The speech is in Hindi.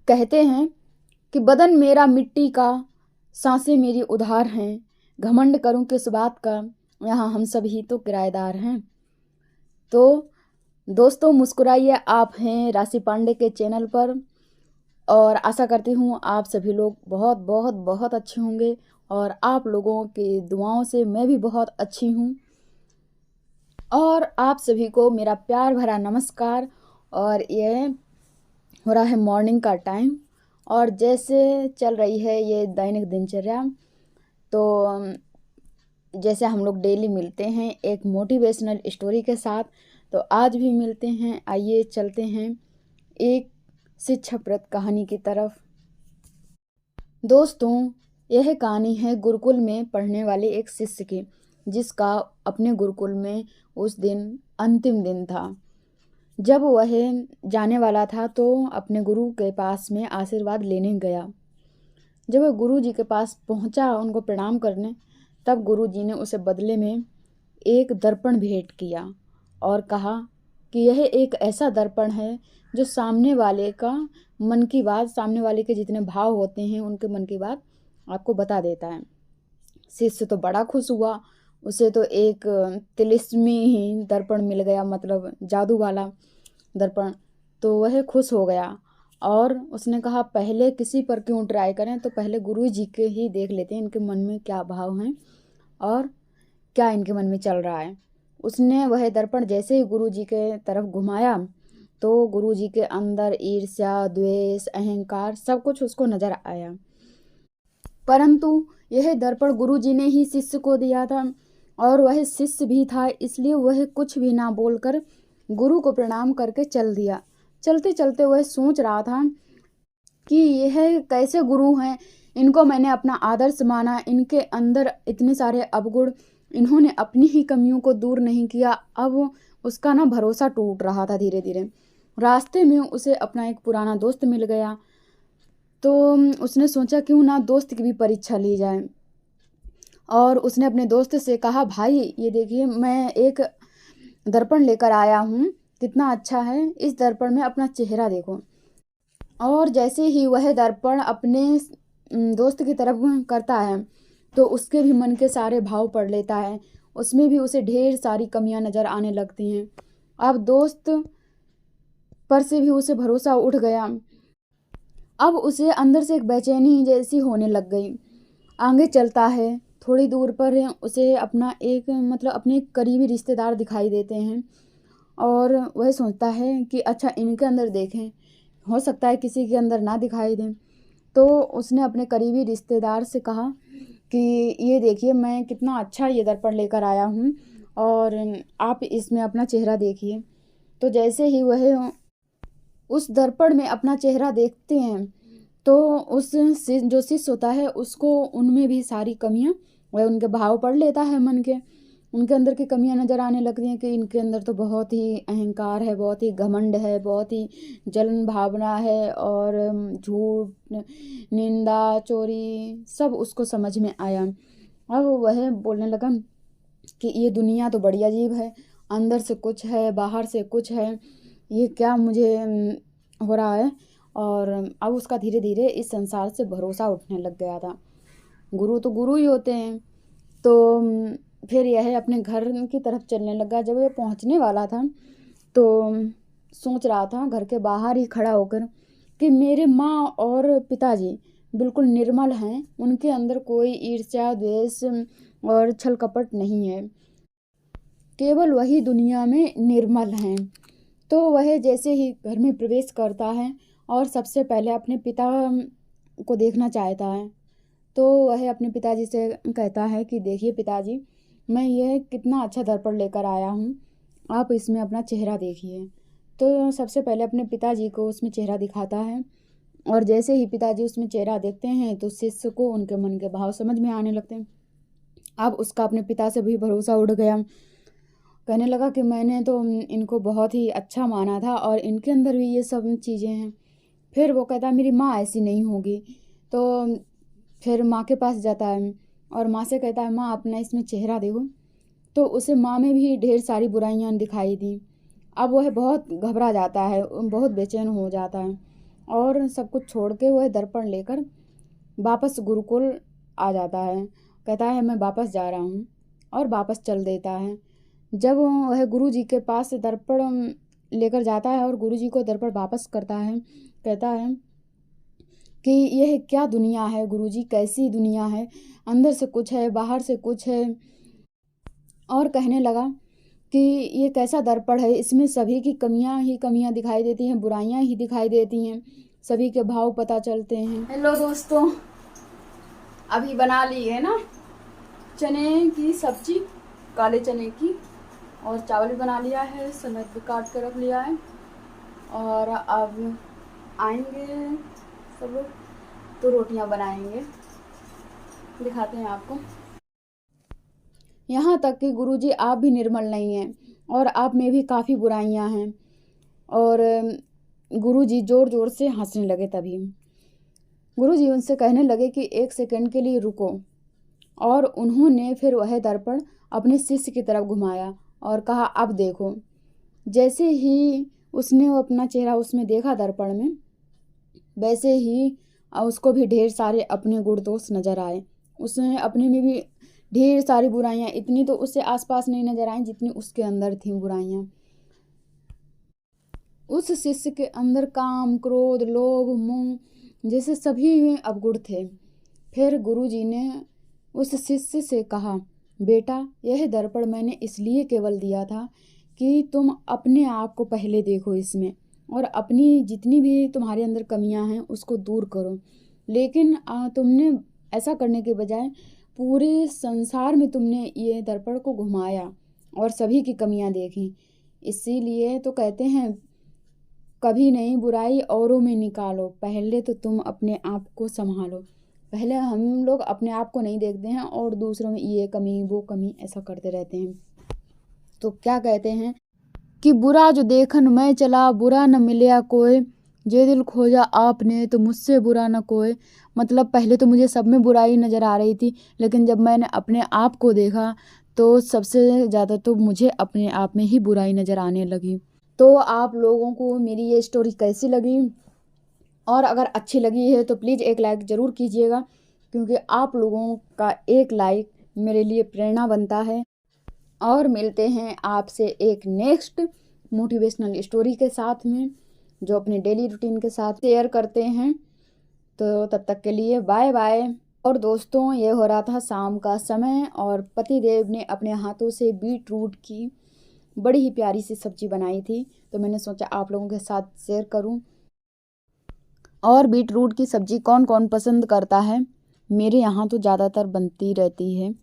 कहते हैं कि बदन मेरा मिट्टी का, सांसें मेरी उधार हैं, घमंड करूं किस बात का, यहाँ हम सभी तो किराएदार हैं। तो दोस्तों मुस्कुराइए, आप हैं राशि पांडे के चैनल पर और आशा करती हूँ आप सभी लोग बहुत बहुत बहुत अच्छे होंगे और आप लोगों की दुआओं से मैं भी बहुत अच्छी हूँ। और आप सभी को मेरा प्यार भरा नमस्कार। और ये हो रहा है मॉर्निंग का टाइम और जैसे चल रही है ये दैनिक दिनचर्या, तो जैसे हम लोग डेली मिलते हैं एक मोटिवेशनल स्टोरी के साथ, तो आज भी मिलते हैं। आइए चलते हैं एक शिक्षाप्रद कहानी की तरफ। दोस्तों, यह कहानी है गुरुकुल में पढ़ने वाले एक शिष्य की, जिसका अपने गुरुकुल में उस दिन अंतिम दिन था। जब वह जाने वाला था तो अपने गुरु के पास में आशीर्वाद लेने गया। जब वह गुरु जी के पास पहुंचा उनको प्रणाम करने, तब गुरु जी ने उसे बदले में एक दर्पण भेंट किया और कहा कि यह एक ऐसा दर्पण है जो सामने वाले का मन की बात, सामने वाले के जितने भाव होते हैं उनके मन की बात आपको बता देता है। शिष्य तो बड़ा खुश हुआ, उसे तो एक तिलिस्मी ही दर्पण मिल गया, मतलब जादू वाला दर्पण। तो वह खुश हो गया और उसने कहा पहले किसी पर क्यों ट्राई करें, तो पहले गुरु जी के ही देख लेते हैं, इनके मन में क्या भाव हैं और क्या इनके मन में चल रहा है। उसने वह दर्पण जैसे ही गुरु जी के तरफ घुमाया तो गुरु जी के अंदर ईर्ष्या, द्वेष, अहंकार सब कुछ उसको नजर आया। परंतु यह दर्पण गुरु जी ने ही शिष्य को दिया था और वह शिष्य भी था, इसलिए वह कुछ भी ना बोलकर गुरु को प्रणाम करके चल दिया। चलते चलते वह सोच रहा था कि यह कैसे गुरु हैं, इनको मैंने अपना आदर्श माना, इनके अंदर इतने सारे अवगुण, इन्होंने अपनी ही कमियों को दूर नहीं किया। अब उसका ना भरोसा टूट रहा था धीरे धीरे। रास्ते में उसे अपना एक पुराना दोस्त मिल गया, तो उसने सोचा क्यों ना दोस्त की भी परीक्षा ली जाए। और उसने अपने दोस्त से कहा, भाई ये देखिए मैं एक दर्पण लेकर आया हूँ, कितना अच्छा है, इस दर्पण में अपना चेहरा देखो। और जैसे ही वह दर्पण अपने दोस्त की तरफ करता है तो उसके भी मन के सारे भाव पढ़ लेता है, उसमें भी उसे ढेर सारी कमियां नज़र आने लगती हैं। अब दोस्त पर से भी उसे भरोसा उठ गया। अब उसे अंदर से एक बेचैनी जैसी होने लग गई। आगे चलता है, थोड़ी दूर पर उसे अपना एक अपने करीबी रिश्तेदार दिखाई देते हैं और वह सोचता है कि अच्छा इनके अंदर देखें, हो सकता है किसी के अंदर ना दिखाई दें। तो उसने अपने करीबी रिश्तेदार से कहा कि ये देखिए मैं कितना अच्छा ये दर्पण लेकर आया हूँ और आप इसमें अपना चेहरा देखिए। तो जैसे ही वह उस दर्पण में अपना चेहरा देखते हैं तो जो शिष्य होता है उसको उनमें भी सारी कमियां, वह उनके भाव पढ़ लेता है मन के, उनके अंदर की कमियां नज़र आने लगती हैं कि इनके अंदर तो बहुत ही अहंकार है, बहुत ही घमंड है, बहुत ही जलन भावना है और झूठ, निंदा, चोरी सब उसको समझ में आया। अब वह बोलने लगा कि ये दुनिया तो बड़ी अजीब है, अंदर से कुछ है बाहर से कुछ है, ये क्या मुझे हो रहा है। और अब उसका धीरे धीरे इस संसार से भरोसा उठने लग गया था। गुरु तो गुरु ही होते हैं। तो फिर यह अपने घर की तरफ चलने लगा। जब ये पहुंचने वाला था तो सोच रहा था घर के बाहर ही खड़ा होकर कि मेरे माँ और पिताजी बिल्कुल निर्मल हैं, उनके अंदर कोई ईर्ष्या, द्वेष और छल कपट नहीं है, केवल वही दुनिया में निर्मल हैं। तो वह जैसे ही घर में प्रवेश करता है और सबसे पहले अपने पिता को देखना चाहता है, तो वह अपने पिताजी से कहता है कि देखिए पिताजी, मैं यह कितना अच्छा दर्पण लेकर आया हूँ, आप इसमें अपना चेहरा देखिए। तो सबसे पहले अपने पिताजी को उसमें चेहरा दिखाता है और जैसे ही पिताजी उसमें चेहरा देखते हैं तो शिष्य को उनके मन के भाव समझ में आने लगते हैं। अब उसका अपने पिता से भी भरोसा उठ गया, कहने लगा कि मैंने तो इनको बहुत ही अच्छा माना था और इनके अंदर भी ये सब चीज़ें हैं। फिर वो कहता है मेरी माँ ऐसी नहीं होगी। तो फिर माँ के पास जाता है और माँ से कहता है माँ अपना इसमें चेहरा देखो। तो उसे माँ में भी ढेर सारी बुराइयाँ दिखाई दी। अब वह बहुत घबरा जाता है, बहुत बेचैन हो जाता है। और सब कुछ छोड़ के वह दर्पण लेकर वापस गुरुकुल आ जाता है। कहता है मैं वापस जा रहा हूँ और वापस चल देता है। जब वह गुरुजी के पास दर्पण लेकर जाता है और गुरुजी को दर्पण वापस करता है, कहता है कि यह क्या दुनिया है गुरुजी, कैसी दुनिया है, अंदर से कुछ है बाहर से कुछ है। और कहने लगा कि ये कैसा दर्पण है, इसमें सभी की कमियां ही कमियां दिखाई देती हैं, बुराइयां ही दिखाई देती हैं, सभी के भाव पता चलते हैं। हेलो दोस्तों, अभी बना ली है ना चने की सब्जी, काले चने की, और चावल भी बना लिया है, सलाद भी काट कर रख लिया है। और अब आएंगे सब लोग तो रोटियां बनाएंगे, दिखाते हैं आपको। यहाँ तक कि गुरुजी आप भी निर्मल नहीं हैं और आप में भी काफ़ी बुराइयां हैं। और गुरुजी ज़ोर ज़ोर से हंसने लगे। तभी गुरुजी उनसे कहने लगे कि 1 सेकंड के लिए रुको। और उन्होंने फिर वह दर्पण अपने शिष्य की तरफ घुमाया और कहा अब देखो। जैसे ही उसने वो अपना चेहरा उसमें देखा दर्पण में, वैसे ही उसको भी ढेर सारे अपने गुण दोष नजर आए। उसने अपने में भी ढेर सारी बुराइयां, इतनी तो उससे आसपास नहीं नजर आई जितनी उसके अंदर थी बुराइयां। उस शिष्य के अंदर काम, क्रोध, लोभ, मोह जैसे सभी अवगुण थे। फिर गुरुजी ने उस शिष्य से कहा, बेटा यह दर्पण मैंने इसलिए केवल दिया था कि तुम अपने आप को पहले देखो इसमें, और अपनी जितनी भी तुम्हारे अंदर कमियां हैं उसको दूर करो। लेकिन तुमने ऐसा करने के बजाय पूरे संसार में तुमने ये दर्पण को घुमाया और सभी की कमियां देखी। इसीलिए तो कहते हैं कभी नहीं बुराई औरों में निकालो, पहले तो तुम अपने आप को संभालो। पहले हम लोग अपने आप को नहीं देखते हैं और दूसरों में ये कमी वो कमी ऐसा करते रहते हैं। तो क्या कहते हैं कि बुरा जो देखन मैं चला, बुरा न मिलया कोई, जे दिल खोजा आपने तो मुझसे बुरा न कोई। मतलब पहले तो मुझे सब में बुराई नज़र आ रही थी, लेकिन जब मैंने अपने आप को देखा तो सबसे ज़्यादा तो मुझे अपने आप में ही बुराई नज़र आने लगी। तो आप लोगों को मेरी ये स्टोरी कैसी लगी, और अगर अच्छी लगी है तो प्लीज़ एक लाइक ज़रूर कीजिएगा, क्योंकि आप लोगों का एक लाइक मेरे लिए प्रेरणा बनता है। और मिलते हैं आपसे एक नेक्स्ट मोटिवेशनल स्टोरी के साथ में, जो अपने डेली रूटीन के साथ शेयर करते हैं। तो तब तक के लिए बाय बाय। और दोस्तों, ये हो रहा था शाम का समय और पतिदेव ने अपने हाथों से बीट रूट की बड़ी ही प्यारी सी सब्जी बनाई थी, तो मैंने सोचा आप लोगों के साथ शेयर करूं। और बीट रूट की सब्जी कौन कौन पसंद करता है, मेरे यहाँ तो ज़्यादातर बनती रहती है।